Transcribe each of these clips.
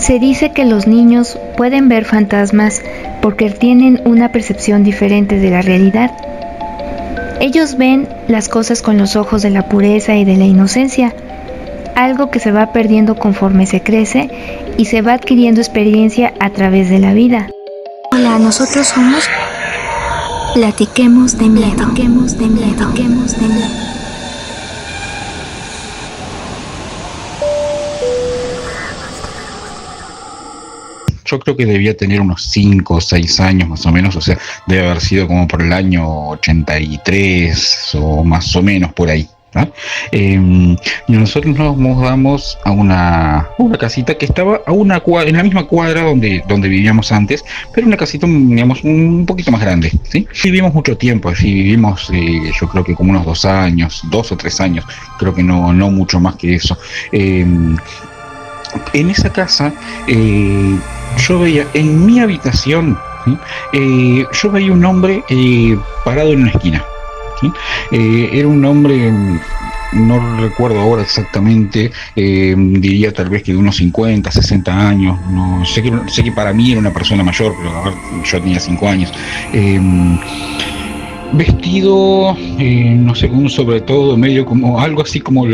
Se dice que los niños pueden ver fantasmas porque tienen una percepción diferente de la realidad. Ellos ven las cosas con los ojos de la pureza y de la inocencia, algo que se va perdiendo conforme se crece y se va adquiriendo experiencia a través de la vida. Hola, nosotros somos Platiquemos de Miedo. Platiquemos de Miedo. Platiquemos de Miedo. Yo creo que debía tener unos 5 o 6 años más o menos, o sea, debe haber sido como por el año 83 o más o menos por ahí, ¿no? Y nosotros nos mudamos a una casita que estaba a en la misma cuadra donde vivíamos antes, pero una casita, digamos, un poquito más grande, ¿sí? Vivimos mucho tiempo, sí, vivimos yo creo que como unos 2 años, 2 o 3 años, creo que no mucho más que eso. En esa casa yo veía en mi habitación, ¿sí? Yo veía un hombre parado en una esquina, ¿sí? Era un hombre, no recuerdo ahora exactamente, diría tal vez que de unos 50, 60 años, no sé que para mí era una persona mayor, pero a ver, yo tenía 5 años. Vestido, no sé, con un sobre todo medio como algo así como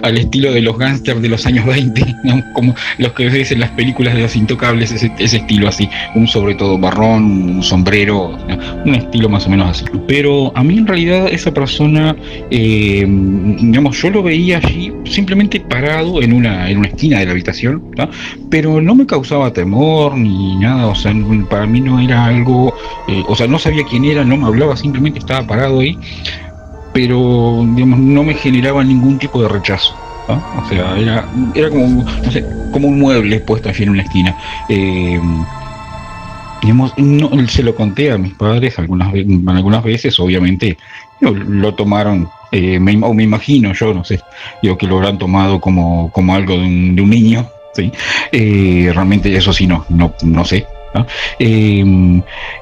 al estilo de los gángsters de los años 20, ¿no? Como los que ves en las películas de Los Intocables, ese estilo así, un sobre todo marrón, un sombrero, ¿no? Un estilo más o menos así. Pero a mí en realidad esa persona, digamos, yo lo veía allí simplemente parado en una esquina de la habitación, ¿no? Pero no me causaba temor ni nada, o sea, para mí no era algo, o sea, no sabía quién era, no me hablaba, simplemente estaba parado ahí, pero digamos, no me generaba ningún tipo de rechazo, ¿no? O sea, era como, no sé, como un mueble puesto allí en una esquina. Digamos, no, se lo conté a mis padres algunas veces, obviamente lo tomaron, me imagino yo, no sé, digo que lo habrán tomado como algo de un niño, ¿sí? Realmente eso sí, no sé, ¿no?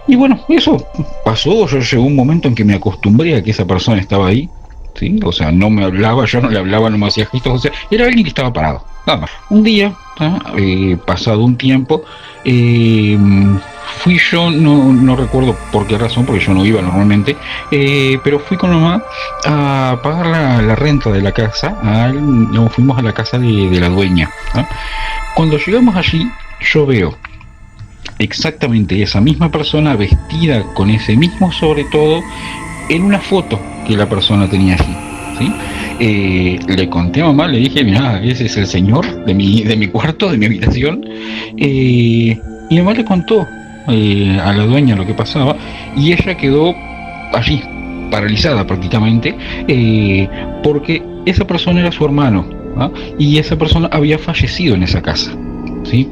Y bueno, eso pasó. Yo llegó un momento en que me acostumbré a que esa persona estaba ahí, ¿sí? O sea, no me hablaba, yo no le hablaba, no me hacía gestos, o sea, era alguien que estaba parado, nada más. Un día, pasado un tiempo, fui yo, no recuerdo por qué razón, porque yo no iba normalmente, pero fui con mamá a pagar la renta de la casa, fuimos a la casa de la dueña, ¿no? Cuando llegamos allí, yo veo exactamente esa misma persona vestida con ese mismo sobre todo en una foto que la persona tenía allí, ¿sí? Le conté a mamá, le dije, mira, ese es el señor de mi cuarto, de mi habitación, y mamá le contó a la dueña lo que pasaba, y ella quedó allí, paralizada prácticamente, porque esa persona era su hermano, ¿no? Y esa persona había fallecido en esa casa, ¿sí?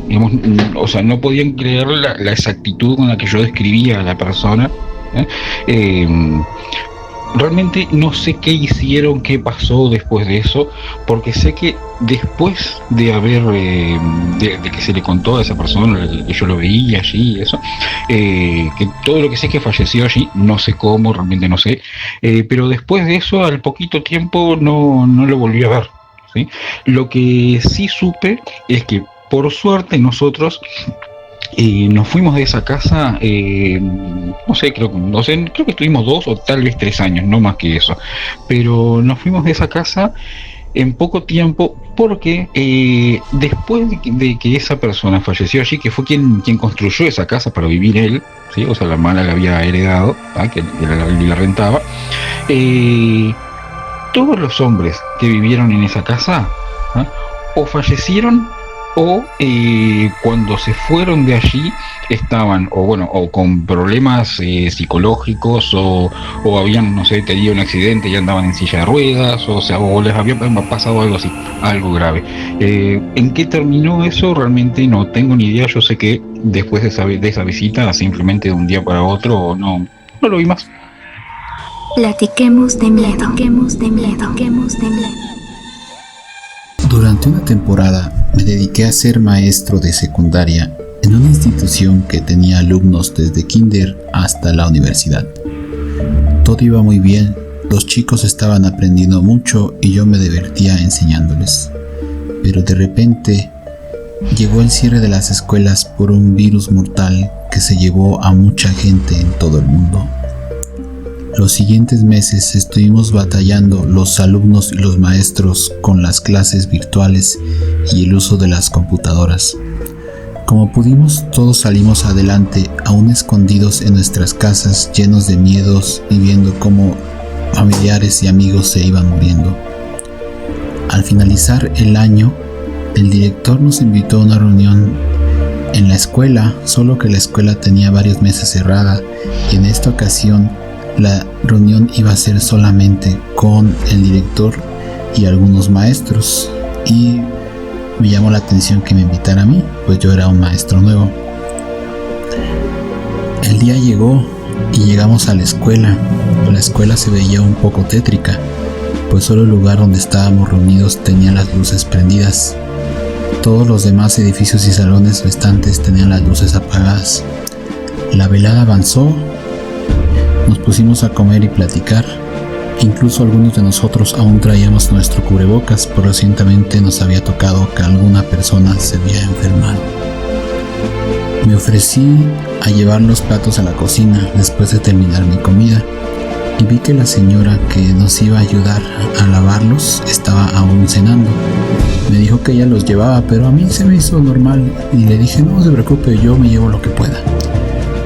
Digamos, o sea, no podían creer la exactitud con la que yo describía a la persona, ¿eh? Realmente no sé qué hicieron, qué pasó después de eso, porque sé que después de haber, de que se le contó a esa persona que yo lo veía allí y eso, que todo lo que sé es que falleció allí, no sé cómo, realmente no sé, pero después de eso, al poquito tiempo, no lo volví a ver, ¿sí? Lo que sí supe es que, por suerte, nosotros nos fuimos de esa casa, no sé, creo que estuvimos 2 o tal vez 3 años, no más que eso. Pero nos fuimos de esa casa en poco tiempo porque después de que esa persona falleció allí, que fue quien construyó esa casa para vivir él, ¿sí? O sea, la hermana la había heredado, ¿ah? Que la rentaba. Todos los hombres que vivieron en esa casa, ¿ah? O fallecieron o cuando se fueron de allí estaban o con problemas psicológicos o habían, no sé, tenido un accidente y andaban en silla de ruedas, o sea, o les había pasado algo así, algo grave. ¿En qué terminó eso? Realmente no tengo ni idea. Yo sé que después de esa visita, simplemente de un día para otro, no lo vi más. Platiquemos de miedo. Platiquemos de miedo. Platiquemos de miedo. Durante una temporada me dediqué a ser maestro de secundaria en una institución que tenía alumnos desde kinder hasta la universidad. Todo iba muy bien, los chicos estaban aprendiendo mucho y yo me divertía enseñándoles. Pero de repente llegó el cierre de las escuelas por un virus mortal que se llevó a mucha gente en todo el mundo. Los siguientes meses estuvimos batallando los alumnos y los maestros con las clases virtuales y el uso de las computadoras. Como pudimos, todos salimos adelante, aún escondidos en nuestras casas, llenos de miedos y viendo cómo familiares y amigos se iban muriendo. Al finalizar el año, el director nos invitó a una reunión en la escuela, solo que la escuela tenía varios meses cerrada y en esta ocasión la reunión iba a ser solamente con el director y algunos maestros, y me llamó la atención que me invitara a mí, pues yo era un maestro nuevo. El día llegó y llegamos a la escuela. La escuela se veía un poco tétrica, pues solo el lugar donde estábamos reunidos tenía las luces prendidas. Todos los demás edificios y salones restantes tenían las luces apagadas. La velada avanzó, nos pusimos a comer y platicar. Incluso algunos de nosotros aún traíamos nuestro cubrebocas, por recientemente nos había tocado que alguna persona se había enfermado. Me ofrecí a llevar los platos a la cocina después de terminar mi comida y vi que la señora que nos iba a ayudar a lavarlos estaba aún cenando. Me dijo que ella los llevaba, pero a mí se me hizo normal y le dije: no se preocupe, yo me llevo lo que pueda.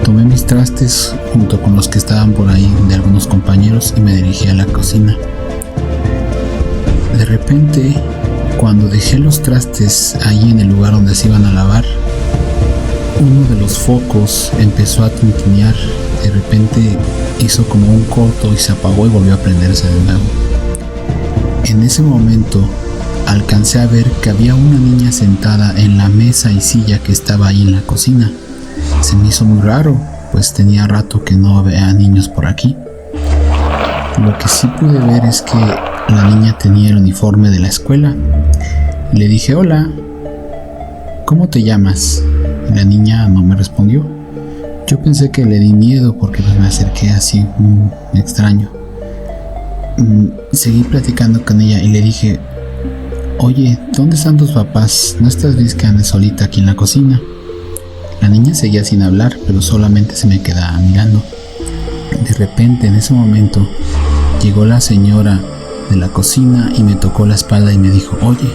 Tomé mis trastes junto con los que estaban por ahí de algunos compañeros y me dirigí a la cocina. De repente, cuando dejé los trastes ahí en el lugar donde se iban a lavar, uno de los focos empezó a tintinear. De repente hizo como un corto y se apagó y volvió a prenderse de nuevo. En ese momento alcancé a ver que había una niña sentada en la mesa y silla que estaba ahí en la cocina. Se me hizo muy raro, pues tenía rato que no veía niños por aquí. Lo que sí pude ver es que la niña tenía el uniforme de la escuela. Le dije: hola, ¿cómo te llamas? Y la niña no me respondió. Yo pensé que le di miedo porque me acerqué así, extraño. Seguí platicando con ella y le dije: oye, ¿dónde están tus papás? ¿No estás bien que andes solita aquí en la cocina? La niña seguía sin hablar, pero solamente se me quedaba mirando. De repente, en ese momento, llegó la señora de la cocina y me tocó la espalda y me dijo: oye,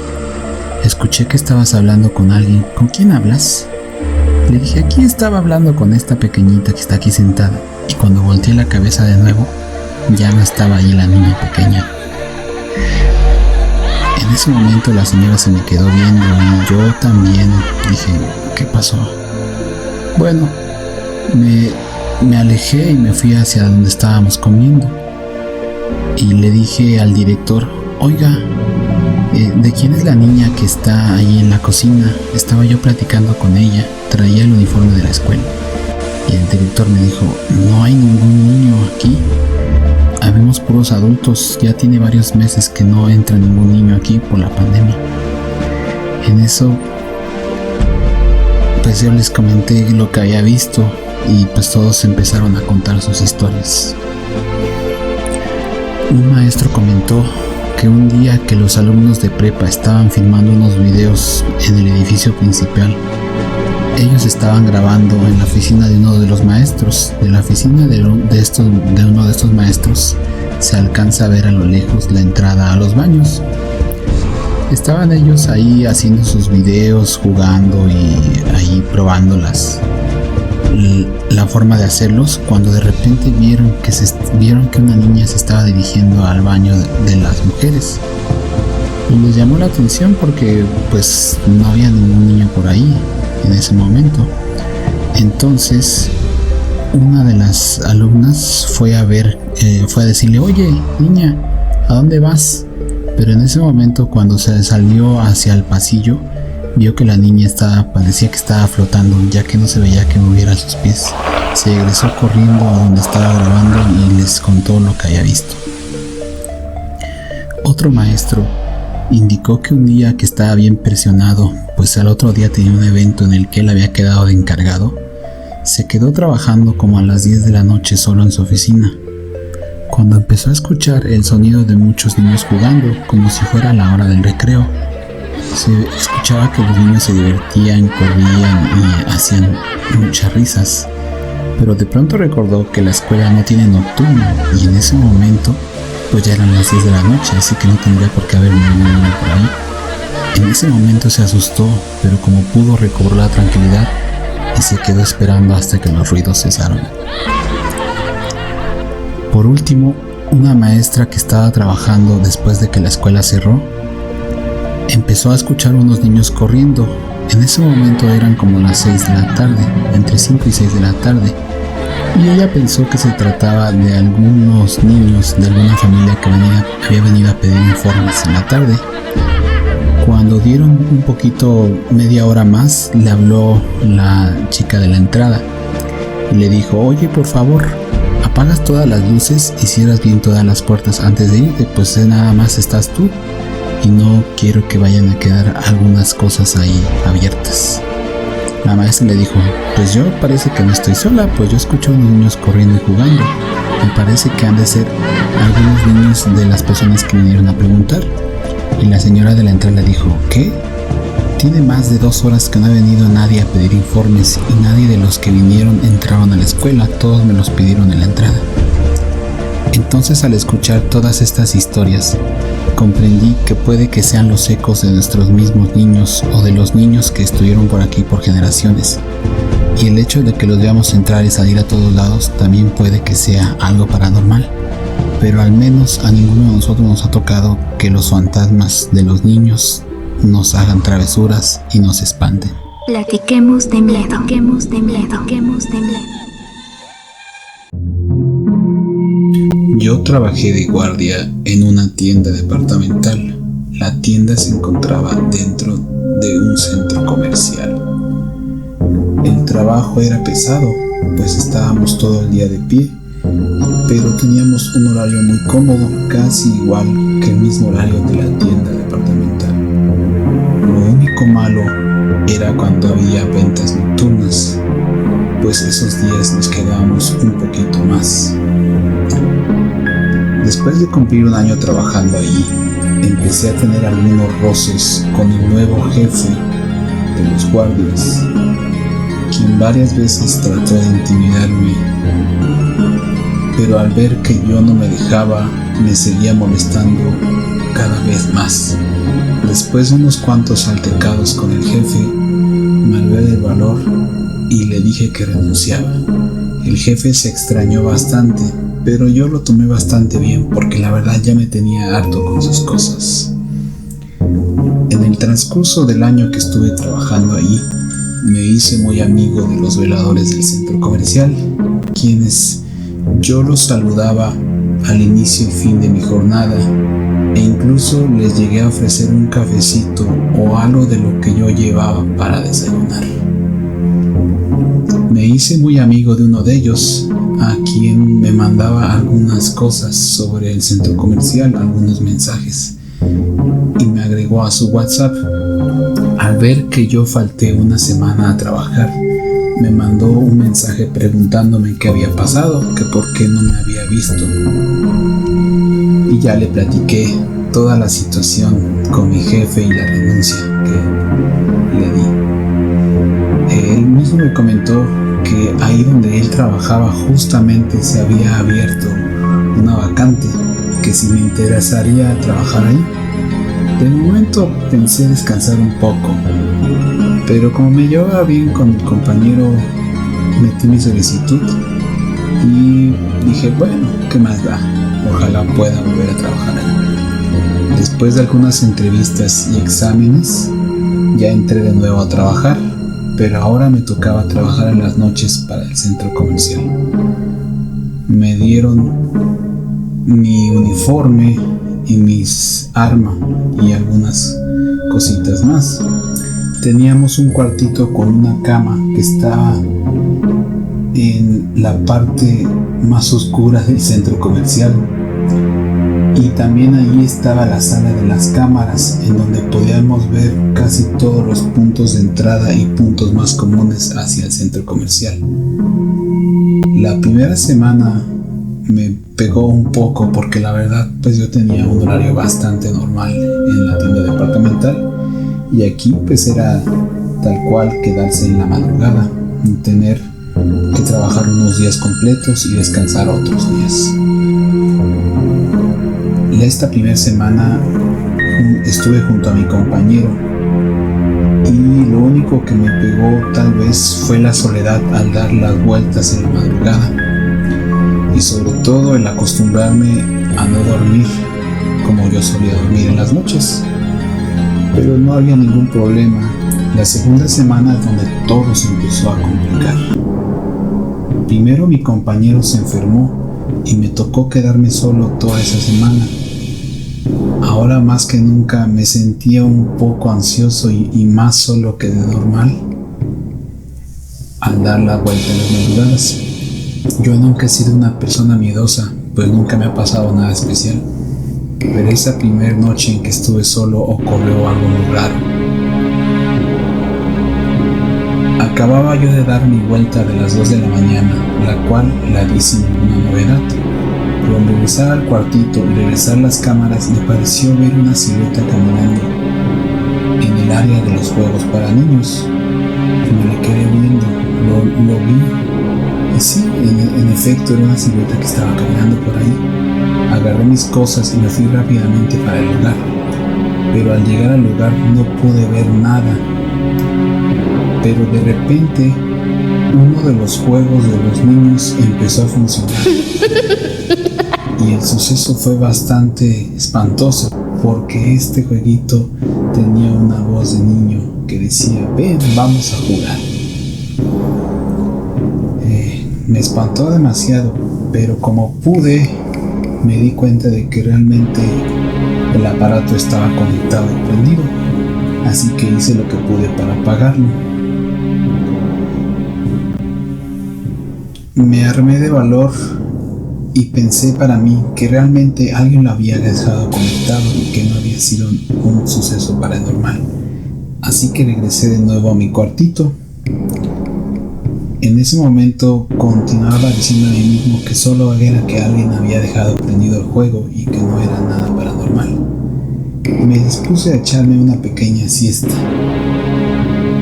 escuché que estabas hablando con alguien. ¿Con quién hablas? Le dije: aquí estaba hablando con esta pequeñita que está aquí sentada. Y cuando volteé la cabeza de nuevo, ya no estaba ahí la niña pequeña. En ese momento la señora se me quedó viendo y yo también dije: ¿qué pasó? Bueno, me alejé y me fui hacia donde estábamos comiendo. Y le dije al director: oiga, ¿de quién es la niña que está ahí en la cocina? Estaba yo platicando con ella, traía el uniforme de la escuela. Y el director me dijo: no hay ningún niño aquí, habemos puros adultos, ya tiene varios meses que no entra ningún niño aquí por la pandemia. En eso, pues yo les comenté lo que había visto y pues todos empezaron a contar sus historias. Un maestro comentó que un día que los alumnos de prepa estaban filmando unos videos en el edificio principal, ellos estaban grabando en la oficina de uno de los maestros. De la oficina de uno de estos maestros se alcanza a ver a lo lejos la entrada a los baños. Estaban ellos ahí haciendo sus videos, jugando y ahí probando la forma de hacerlos, cuando de repente vieron que una niña se estaba dirigiendo al baño de las mujeres. Y les llamó la atención porque pues no había ningún niño por ahí en ese momento. Entonces una de las alumnas fue a decirle: oye, niña, ¿a dónde vas? Pero en ese momento, cuando se salió hacia el pasillo, vio que la niña parecía que estaba flotando, ya que no se veía que moviera sus pies. Se regresó corriendo a donde estaba grabando y les contó lo que había visto. Otro maestro indicó que un día que estaba bien presionado, pues al otro día tenía un evento en el que él había quedado de encargado, se quedó trabajando como a las 10 de la noche solo en su oficina, cuando empezó a escuchar el sonido de muchos niños jugando, como si fuera la hora del recreo. se escuchaba que los niños se divertían, corrían y hacían muchas risas. Pero de pronto recordó que la escuela no tiene nocturno y en ese momento pues ya eran las 10 de la noche, así que no tendría por qué haber ningún niño por ahí. En ese momento se asustó, pero como pudo recobró la tranquilidad y se quedó esperando hasta que los ruidos cesaron. Por último, una maestra que estaba trabajando después de que la escuela cerró, empezó a escuchar unos niños corriendo. En ese momento eran como las 6 de la tarde, entre 5 y 6 de la tarde, y ella pensó que se trataba de algunos niños de alguna familia que había venido a pedir informes en la tarde. Cuando dieron un poquito, media hora más, le habló la chica de la entrada y le dijo: oye, por favor, apagas todas las luces y cierras bien todas las puertas antes de irte, pues nada más estás tú y no quiero que vayan a quedar algunas cosas ahí abiertas. La maestra le dijo: pues yo parece que no estoy sola, pues yo escucho a unos niños corriendo y jugando. Me parece que han de ser algunos niños de las personas que vinieron a preguntar. Y la señora de la entrada le dijo: ¿qué? Tiene más de 2 horas que no ha venido nadie a pedir informes y nadie de los que vinieron entraron a la escuela, todos me los pidieron en la entrada. Entonces, al escuchar todas estas historias, comprendí que puede que sean los ecos de nuestros mismos niños o de los niños que estuvieron por aquí por generaciones. Y el hecho de que los veamos entrar y salir a todos lados también puede que sea algo paranormal. Pero al menos a ninguno de nosotros nos ha tocado que los fantasmas de los niños nos hagan travesuras y nos espanten. Platiquemos de miedo, platiquemos de miedo, platiquemos de miedo. Yo trabajé de guardia en una tienda departamental. La tienda se encontraba dentro de un centro comercial. El trabajo era pesado, pues estábamos todo el día de pie, pero teníamos un horario muy cómodo, casi igual que el mismo horario de la tienda departamental. Lo único malo era cuando había ventas nocturnas, pues esos días nos quedábamos un poquito más. Después de cumplir un año trabajando allí, empecé a tener algunos roces con el nuevo jefe de los guardias, quien varias veces trató de intimidarme, pero al ver que yo no me dejaba, me seguía molestando cada vez más. Después de unos cuantos altercados con el jefe, me armé del valor y le dije que renunciaba. El jefe se extrañó bastante, pero yo lo tomé bastante bien porque la verdad ya me tenía harto con sus cosas. En el transcurso del año que estuve trabajando ahí, me hice muy amigo de los veladores del centro comercial, quienes yo los saludaba al inicio y fin de mi jornada, e incluso les llegué a ofrecer un cafecito o algo de lo que yo llevaba para desayunar. Me hice muy amigo de uno de ellos, a quien me mandaba algunas cosas sobre el centro comercial, algunos mensajes, y me agregó a su WhatsApp. Al ver que yo falté una semana a trabajar, me mandó un mensaje preguntándome qué había pasado, que por qué no me había visto. Y ya le platiqué toda la situación con mi jefe y la renuncia que le di. Él mismo me comentó que ahí donde él trabajaba justamente se había abierto una vacante, que si me interesaría trabajar ahí. De momento pensé descansar un poco, pero como me llevaba bien con mi compañero, metí mi solicitud y dije, bueno, ¿qué más da? Ojalá pueda volver a trabajar ahí. Después de algunas entrevistas y exámenes, ya entré de nuevo a trabajar, pero ahora me tocaba trabajar en las noches para el centro comercial. Me dieron mi uniforme y mis armas y algunas cositas más. Teníamos un cuartito con una cama que estaba en la parte más oscura del centro comercial, y también allí estaba la sala de las cámaras, en donde podíamos ver casi todos los puntos de entrada y puntos más comunes hacia el centro comercial. La primera semana me pegó un poco porque la verdad pues yo tenía un horario bastante normal en la tienda departamental, Y aquí pues era tal cual quedarse en la madrugada, tener que trabajar unos días completos y descansar otros días. Esta primera semana estuve junto a mi compañero y lo único que me pegó tal vez fue la soledad al dar las vueltas en la madrugada y sobre todo el acostumbrarme a no dormir como yo solía dormir en las noches. Pero no había ningún problema. La segunda semana es donde todo se empezó a complicar. Primero mi compañero se enfermó y me tocó quedarme solo toda esa semana. Ahora más que nunca me sentía un poco ansioso y más solo que de normal al dar la vuelta en las madrugadas. Yo nunca he sido una persona miedosa, pues nunca me ha pasado nada especial. Pero esa primera noche en que estuve solo ocurrió algo muy raro. Acababa yo de dar mi vuelta de las 2 de la mañana, la cual la di sin ninguna novedad. Pero al regresar al cuartito y regresar las cámaras me pareció ver una silueta caminando en el área de los juegos para niños. Y me la quedé viendo, lo vi y sí, en efecto era una silueta que estaba caminando por ahí. Agarré mis cosas y me fui rápidamente para el lugar, pero al llegar al lugar no pude ver nada. Pero de repente uno de los juegos de los niños empezó a funcionar y el suceso fue bastante espantoso porque este jueguito tenía una voz de niño que decía: ven, vamos a jugar. Me espantó demasiado, pero como pude me di cuenta de que realmente el aparato estaba conectado y prendido, así que hice lo que pude para apagarlo. Me armé de valor y pensé para mí que realmente alguien lo había dejado conectado y que no había sido un suceso paranormal. Así que regresé de nuevo a mi cuartito. En ese momento continuaba diciendo a mí mismo que solo era que alguien había dejado prendido el juego y que no era nada paranormal. Me dispuse a echarme una pequeña siesta.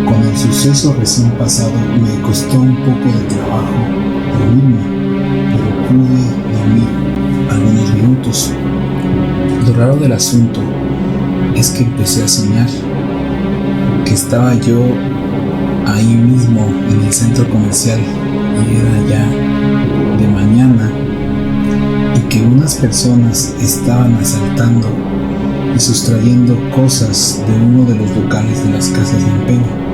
Con el suceso recién pasado me costó un poco de trabajo dormirme, pero pude dormir algunos minutos. Lo raro del asunto es que empecé a soñar que estaba yo ahí mismo en el centro comercial y era ya de mañana y que unas personas estaban asaltando y sustrayendo cosas de uno de los locales de las casas de empeño.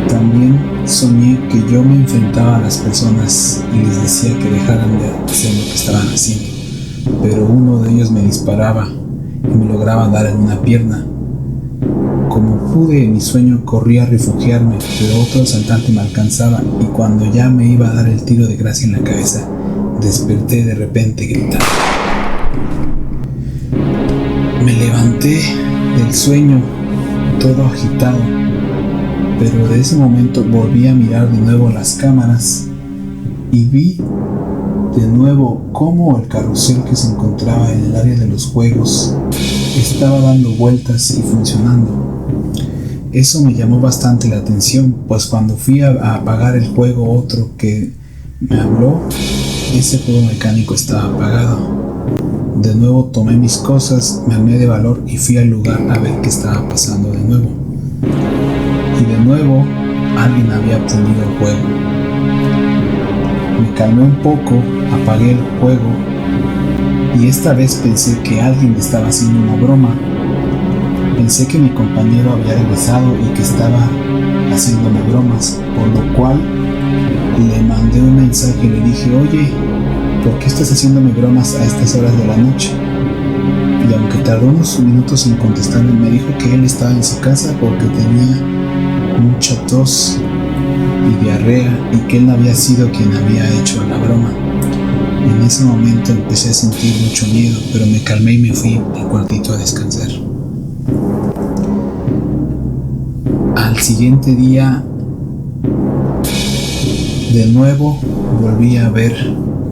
También soñé que yo me enfrentaba a las personas y les decía que dejaran de hacer lo que estaban haciendo, pero uno de ellos me disparaba y me lograba dar en una pierna. Como pude en mi sueño corrí a refugiarme, pero otro asaltante me alcanzaba y cuando ya me iba a dar el tiro de gracia en la cabeza, desperté de repente gritando. Me levanté del sueño todo agitado, pero de ese momento volví a mirar de nuevo las cámaras y vi de nuevo cómo el carrusel que se encontraba en el área de los juegos estaba dando vueltas y funcionando. Eso me llamó bastante la atención, pues cuando fui a apagar el juego otro que me habló, ese juego mecánico estaba apagado. De nuevo tomé mis cosas, me armé de valor y fui al lugar a ver qué estaba pasando de nuevo. Y de nuevo alguien había prendido el juego. Me calmé un poco, apagué el juego y esta vez pensé que alguien me estaba haciendo una broma. Pensé que mi compañero había regresado y que estaba haciéndome bromas, por lo cual le mandé un mensaje y le dije: oye, ¿por qué estás haciéndome bromas a estas horas de la noche? Y aunque tardó unos minutos en contestarme, me dijo que él estaba en su casa porque tenía mucha tos y diarrea y que él no había sido quien había hecho la broma. En ese momento empecé a sentir mucho miedo, pero me calmé y me fui al cuartito a descansar. Al siguiente día, de nuevo volví a ver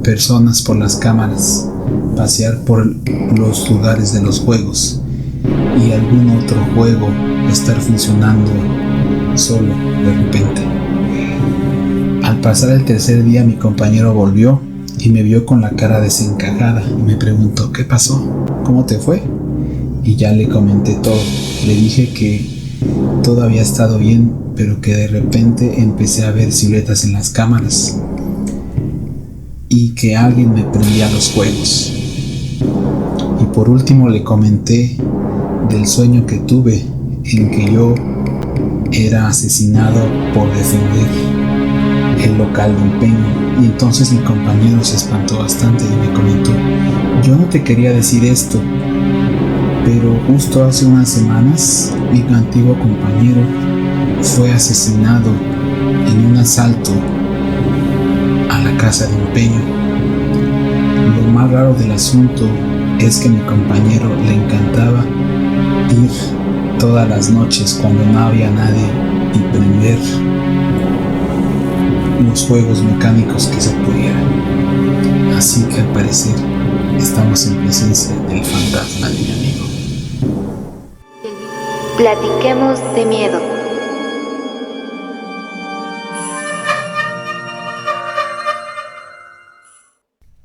personas por las cámaras, pasear por los lugares de los juegos y algún otro juego estar funcionando solo de repente. Al pasar el tercer día, mi compañero volvió y me vio con la cara desencajada y me preguntó: ¿qué pasó? ¿Cómo te fue? Y ya le comenté todo. Le dije que todo había estado bien, pero que de repente empecé a ver siluetas en las cámaras y que alguien me prendía los juegos. Y por último le comenté del sueño que tuve en que yo era asesinado por defender el local de empeño. Y entonces mi compañero se espantó bastante y me comentó: yo no te quería decir esto, pero justo hace unas semanas mi antiguo compañero fue asesinado en un asalto a la casa de empeño. Lo más raro del asunto es que a mi compañero le encantaba ir todas las noches cuando no había nadie y prender los juegos mecánicos que se pudieran. Así que al parecer estamos en presencia del fantasma de mi amigo. Platiquemos de miedo.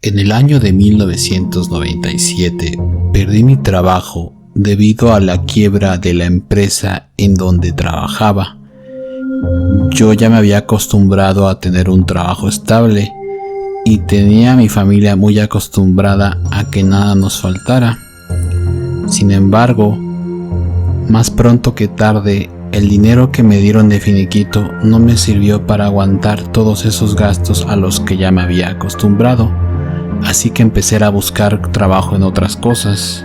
En el año de 1997 perdí mi trabajo debido a la quiebra de la empresa en donde trabajaba. Yo ya me había acostumbrado a tener un trabajo estable y tenía a mi familia muy acostumbrada a que nada nos faltara. Sin embargo, más pronto que tarde, el dinero que me dieron de finiquito no me sirvió para aguantar todos esos gastos a los que ya me había acostumbrado. Así que empecé a buscar trabajo en otras cosas.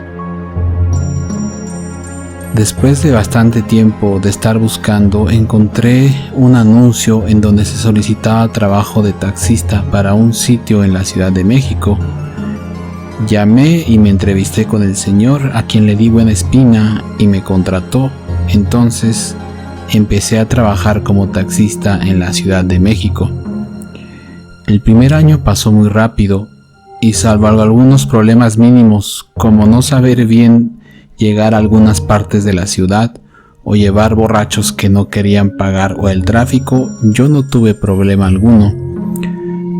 Después de bastante tiempo de estar buscando, encontré un anuncio en donde se solicitaba trabajo de taxista para un sitio en la Ciudad de México. Llamé y me entrevisté con el señor, a quien le di buena espina y me contrató. Entonces empecé a trabajar como taxista en la Ciudad de México. El primer año pasó muy rápido y salvo algunos problemas mínimos como no saber bien llegar a algunas partes de la ciudad o llevar borrachos que no querían pagar o el tráfico, yo no tuve problema alguno.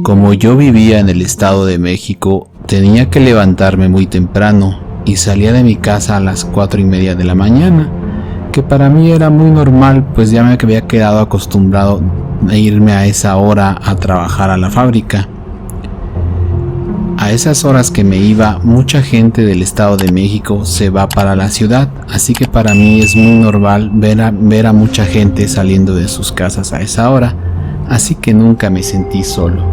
Como yo vivía en el Estado de México, tenía que levantarme muy temprano y salía de mi casa a las 4:30 de la mañana, que para mí era muy normal, pues ya me había quedado acostumbrado a irme a esa hora a trabajar a la fábrica. A esas horas que me iba, mucha gente del Estado de México se va para la ciudad, así que para mí es muy normal ver a mucha gente saliendo de sus casas a esa hora, así que nunca me sentí solo.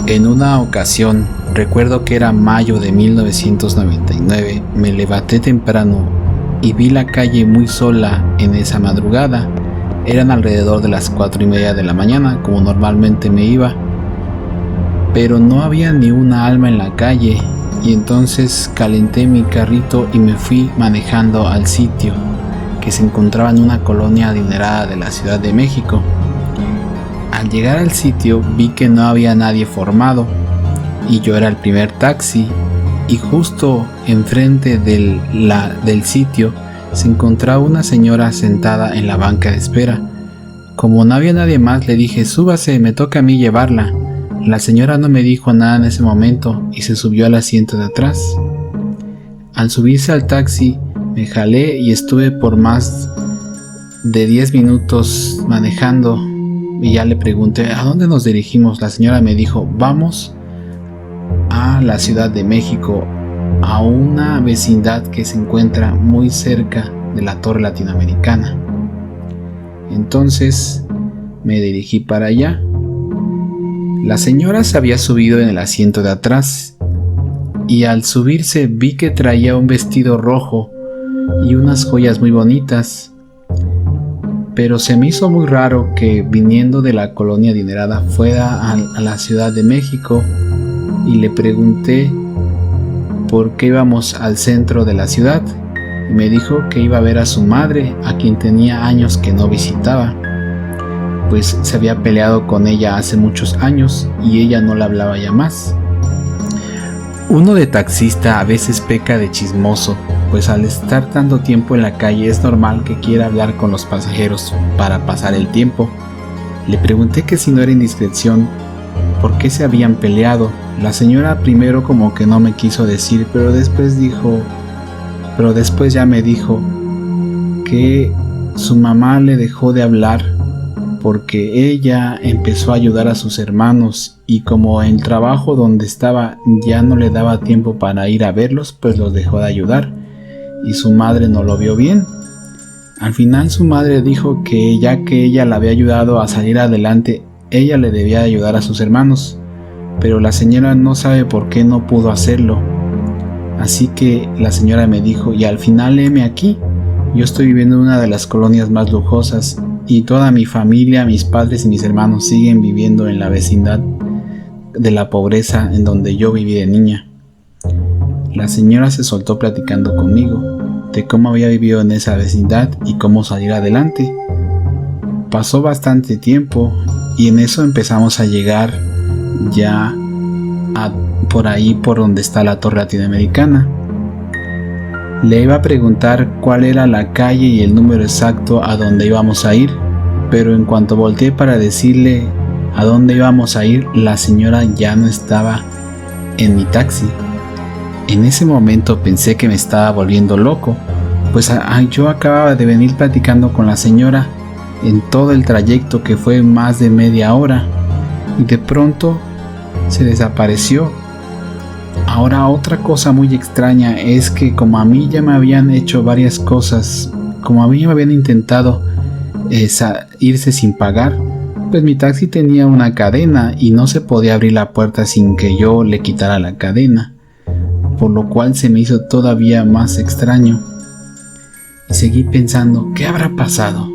En una ocasión, recuerdo que era mayo de 1999, me levanté temprano y vi la calle muy sola en esa madrugada. Eran alrededor de las 4:30 de la mañana, como normalmente me iba, pero no había ni una alma en la calle, y entonces calenté mi carrito y me fui manejando al sitio, que se encontraba en una colonia adinerada de la Ciudad de México. Al llegar al sitio vi que no había nadie formado, y yo era el primer taxi, y justo enfrente del sitio se encontraba una señora sentada en la banca de espera. Como no había nadie más, le dije: súbase, me toca a mí llevarla. La señora no me dijo nada en ese momento y se subió al asiento de atrás. Al subirse al taxi me jalé y estuve por más de 10 minutos manejando y ya le pregunté: ¿a dónde nos dirigimos? La señora me dijo: vamos a la Ciudad de México, a una vecindad que se encuentra muy cerca de la Torre Latinoamericana. Entonces me dirigí para allá. La señora se había subido en el asiento de atrás y al subirse vi que traía un vestido rojo y unas joyas muy bonitas, pero se me hizo muy raro que viniendo de la colonia adinerada fuera a la Ciudad de México, y le pregunté por qué íbamos al centro de la ciudad y me dijo que iba a ver a su madre, a quien tenía años que no visitaba, pues se había peleado con ella hace muchos años y ella no le hablaba ya más. Uno de taxista a veces peca de chismoso, pues al estar tanto tiempo en la calle es normal que quiera hablar con los pasajeros para pasar el tiempo. Le pregunté que si no era indiscreción, ¿por qué se habían peleado? La señora primero como que no me quiso decir, pero después ya me dijo que su mamá le dejó de hablar porque ella empezó a ayudar a sus hermanos y como el trabajo donde estaba ya no le daba tiempo para ir a verlos, pues los dejó de ayudar y su madre no lo vio bien. Al final su madre dijo que ya que ella la había ayudado a salir adelante, ella le debía ayudar a sus hermanos, pero la señora no sabe por qué no pudo hacerlo. Así que la señora me dijo, y al final heme aquí, yo estoy viviendo en una de las colonias más lujosas y toda mi familia, mis padres y mis hermanos siguen viviendo en la vecindad de la pobreza en donde yo viví de niña. La señora se soltó platicando conmigo de cómo había vivido en esa vecindad y cómo salir adelante. Pasó bastante tiempo y en eso empezamos a llegar ya por ahí por donde está la Torre Latinoamericana. Le iba a preguntar cuál era la calle y el número exacto a donde íbamos a ir, pero en cuanto volteé para decirle a dónde íbamos a ir, la señora ya no estaba en mi taxi. En ese momento pensé que me estaba volviendo loco, pues yo acababa de venir platicando con la señora en todo el trayecto que fue más de media hora y de pronto se desapareció. Ahora otra cosa muy extraña es que como a mí ya me habían hecho varias cosas, como a mí me habían intentado irse sin pagar, pues mi taxi tenía una cadena y no se podía abrir la puerta sin que yo le quitara la cadena, por lo cual se me hizo todavía más extraño. Y seguí pensando, ¿qué habrá pasado?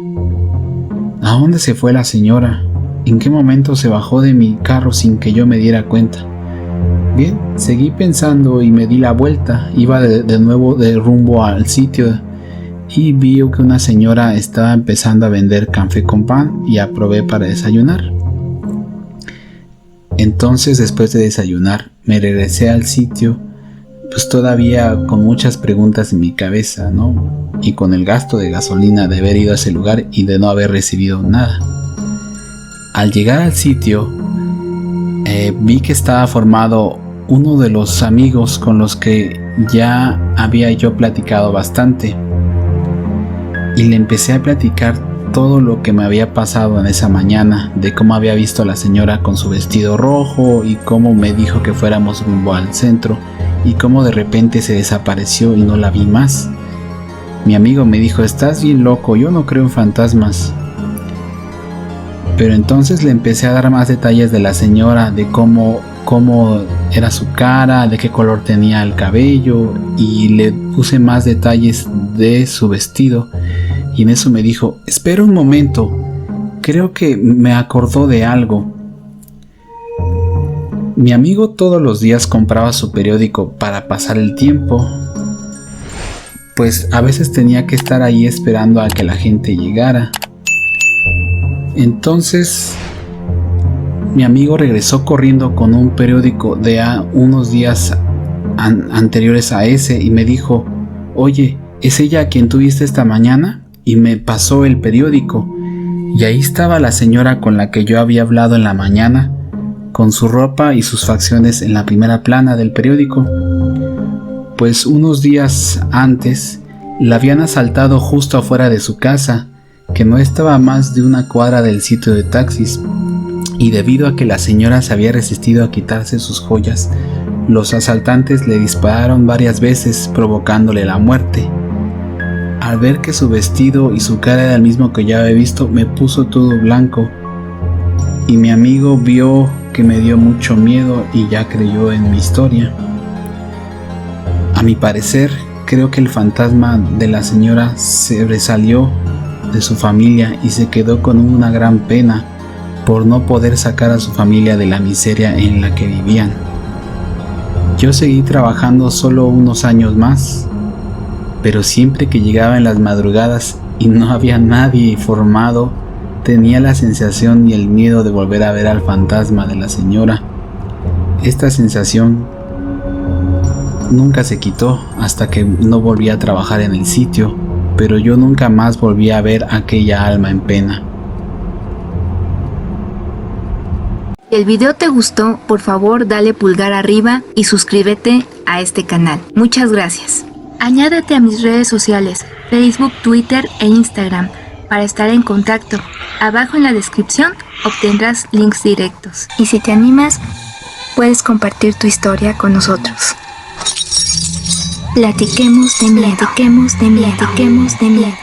¿A dónde se fue la señora? ¿En qué momento se bajó de mi carro sin que yo me diera cuenta? Bien, seguí pensando y me di la vuelta. Iba de nuevo de rumbo al sitio y vi que una señora estaba empezando a vender café con pan y aprobé para desayunar. Entonces, después de desayunar, me regresé al sitio, pues todavía con muchas preguntas en mi cabeza, ¿no? Y con el gasto de gasolina de haber ido a ese lugar y de no haber recibido nada. Al llegar al sitio, vi que estaba formado uno de los amigos con los que ya había yo platicado bastante. Y le empecé a platicar todo lo que me había pasado en esa mañana, de cómo había visto a la señora con su vestido rojo y cómo me dijo que fuéramos rumbo al centro y cómo de repente se desapareció y no la vi más. Mi amigo me dijo, estás bien loco, yo no creo en fantasmas. Pero entonces le empecé a dar más detalles de la señora, de cómo era su cara, de qué color tenía el cabello, y le puse más detalles de su vestido. Y en eso me dijo, espera un momento, creo que me acordó de algo. Mi amigo todos los días compraba su periódico para pasar el tiempo, pues a veces tenía que estar ahí esperando a que la gente llegara. Entonces mi amigo regresó corriendo con un periódico de unos días anteriores a ese y me dijo, oye, ¿es ella a quien tú viste esta mañana? Y me pasó el periódico y ahí estaba la señora con la que yo había hablado en la mañana, con su ropa y sus facciones en la primera plana del periódico. Pues unos días antes la habían asaltado justo afuera de su casa, que no estaba a más de una cuadra del sitio de taxis, y debido a que la señora se había resistido a quitarse sus joyas, los asaltantes le dispararon varias veces provocándole la muerte. Al ver que su vestido y su cara era el mismo que ya había visto, me puso todo blanco y mi amigo vio que me dio mucho miedo y ya creyó en mi historia. A mi parecer, creo que el fantasma de la señora se sobresalió de su familia y se quedó con una gran pena por no poder sacar a su familia de la miseria en la que vivían. Yo seguí trabajando solo unos años más, pero siempre que llegaba en las madrugadas y no había nadie formado, tenía la sensación y el miedo de volver a ver al fantasma de la señora. Esta sensación nunca se quitó hasta que no volví a trabajar en el sitio, pero yo nunca más volví a ver aquella alma en pena. Si el video te gustó, por favor dale pulgar arriba y suscríbete a este canal. Muchas gracias. Añádete a mis redes sociales, Facebook, Twitter e Instagram, para estar en contacto. Abajo en la descripción obtendrás links directos. Y si te animas, puedes compartir tu historia con nosotros. Platiquemos de miedo, platiquemos de miedo, platiquemos de miedo.